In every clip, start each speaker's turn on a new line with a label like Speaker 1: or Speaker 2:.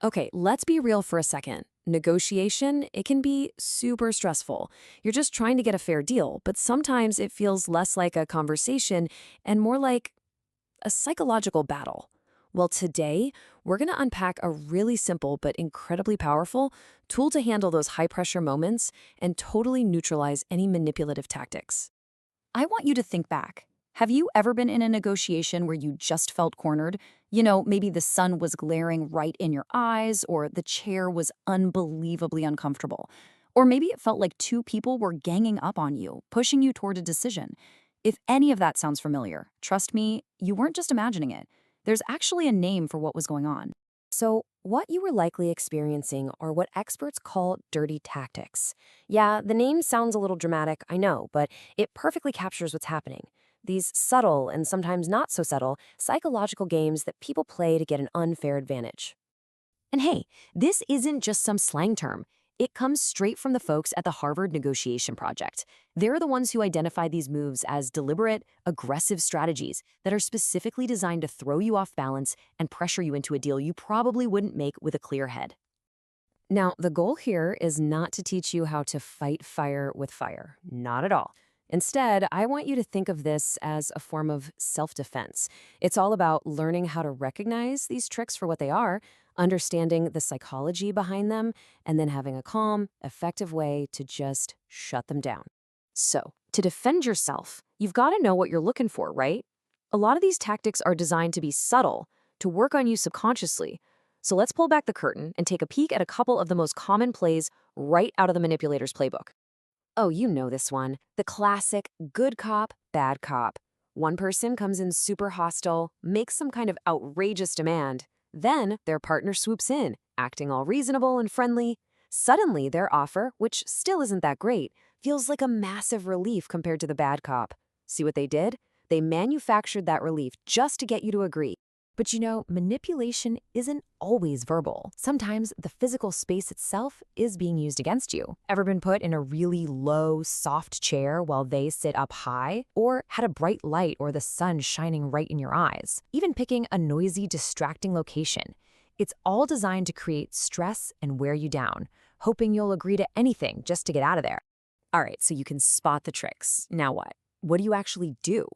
Speaker 1: Okay, let's be real for a second. Negotiation, it can be super stressful. You're just trying to get a fair deal, but sometimes it feels less like a conversation and more like a psychological battle. Well, today, we're going to unpack a really simple but incredibly powerful tool to handle those high pressure moments and totally neutralize any manipulative tactics.
Speaker 2: I want you to think back. Have you ever been in a negotiation where you just felt cornered? You know, maybe the sun was glaring right in your eyes, or the chair was unbelievably uncomfortable. Or maybe it felt like two people were ganging up on you, pushing you toward a decision. If any of that sounds familiar, trust me, you weren't just imagining it. There's actually a name for what was going on.
Speaker 1: So, what you were likely experiencing are what experts call dirty tactics. Yeah, the name sounds a little dramatic, I know, but it perfectly captures what's happening. These subtle and sometimes not so subtle psychological games that people play to get an unfair advantage. And hey, this isn't just some slang term. It comes straight from the folks at the Harvard Negotiation Project. They're the ones who identified these moves as deliberate, aggressive strategies that are specifically designed to throw you off balance and pressure you into a deal you probably wouldn't make with a clear head. Now, the goal here is not to teach you how to fight fire with fire. Not at all. Instead, I want you to think of this as a form of self-defense. It's all about learning how to recognize these tricks for what they are, understanding the psychology behind them, and then having a calm, effective way to just shut them down. So, to defend yourself, you've got to know what you're looking for, right? A lot of these tactics are designed to be subtle, to work on you subconsciously. So let's pull back the curtain and take a peek at a couple of the most common plays right out of the manipulator's playbook. Oh, you know this one. The classic good cop, bad cop. One person comes in super hostile, makes some kind of outrageous demand. Then their partner swoops in, acting all reasonable and friendly. Suddenly, their offer, which still isn't that great, feels like a massive relief compared to the bad cop. See what they did? They manufactured that relief just to get you to agree. But you know, manipulation isn't always verbal. Sometimes the physical space itself is being used against you. Ever been put in a really low, soft chair while they sit up high? Or had a bright light or the sun shining right in your eyes? Even picking a noisy, distracting location. It's all designed to create stress and wear you down, hoping you'll agree to anything just to get out of there. All right, so you can spot the tricks. Now what? What do you actually do?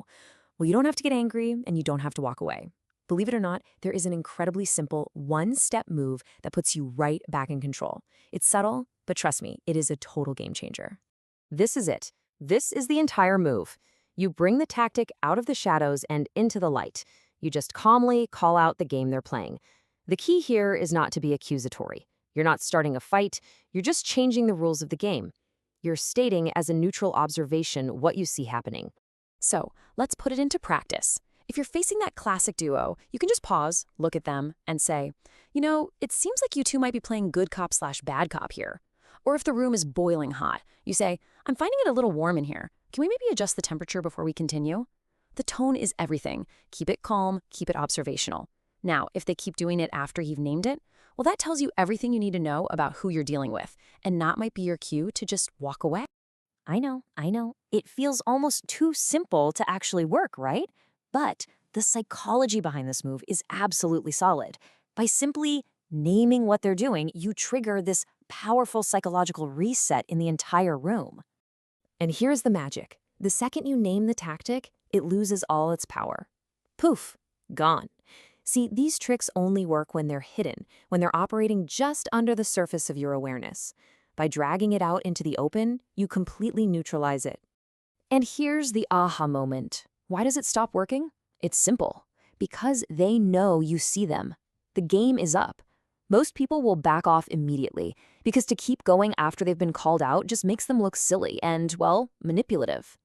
Speaker 1: Well, you don't have to get angry and you don't have to walk away. Believe it or not, there is an incredibly simple one-step move that puts you right back in control. It's subtle, but trust me, it is a total game changer. This is it. This is the entire move. You bring the tactic out of the shadows and into the light. You just calmly call out the game they're playing. The key here is not to be accusatory. You're not starting a fight, you're just changing the rules of the game. You're stating as a neutral observation what you see happening. So, let's put it into practice. If you're facing that classic duo, you can just pause, look at them, and say, you know, it seems like you two might be playing good cop slash bad cop here. Or if the room is boiling hot, you say, I'm finding it a little warm in here. Can we maybe adjust the temperature before we continue? The tone is everything. Keep it calm, keep it observational. Now, if they keep doing it after you've named it, well, that tells you everything you need to know about who you're dealing with, and that might be your cue to just walk away. I know. It feels almost too simple to actually work, right? But the psychology behind this move is absolutely solid. By simply naming what they're doing, you trigger this powerful psychological reset in the entire room. And here's the magic. The second you name the tactic, it loses all its power. Poof, gone. See, these tricks only work when they're hidden, when they're operating just under the surface of your awareness. By dragging it out into the open, you completely neutralize it. And here's the aha moment. Why does it stop working? It's simple. Because they know you see them. The game is up. Most people will back off immediately because to keep going after they've been called out just makes them look silly and, well, manipulative.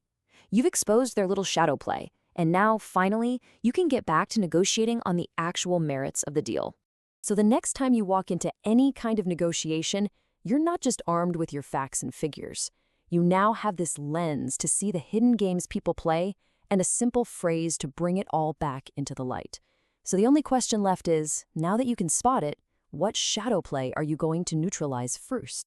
Speaker 1: You've exposed their little shadow play, and now, finally, you can get back to negotiating on the actual merits of the deal. So the next time you walk into any kind of negotiation, you're not just armed with your facts and figures. You now have this lens to see the hidden games people play and a simple phrase to bring it all back into the light. So the only question left is, now that you can spot it, what shadow play are you going to neutralize first?